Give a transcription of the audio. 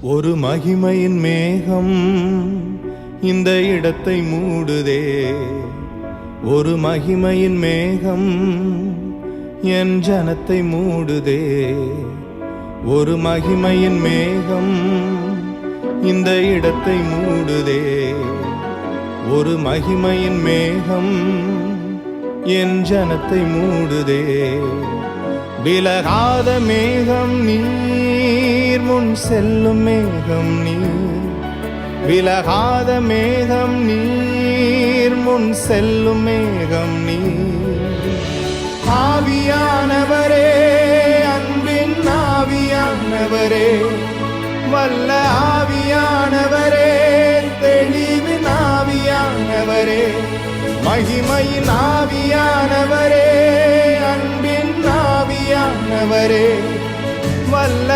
ஒரு மகிமையின் மேகம் இந்த இடத்தை மூடுதே. ஒரு மகிமையின் மேகம் என் ஜனத்தை மூடுதே. ஒரு மகிமையின் மேகம் இந்த இடத்தை மூடுதே. ஒரு மகிமையின் மேகம் என் ஜனத்தை மூடுதே. விலகாத மேகம் நீர், முன் செல்லும் மேகம் நீர். விலகாத மேகம் நீர், முன் செல்லும் மேகம் நீர். ஆவியானவரே, அன்பின் ஆவியானவரே, வல்ல ஆவியானவரே, தெளிவின் ஆவியானவரே, மகிமையின் ஆவியானவரே, அன்பின் ஆவியானவரே, வல்ல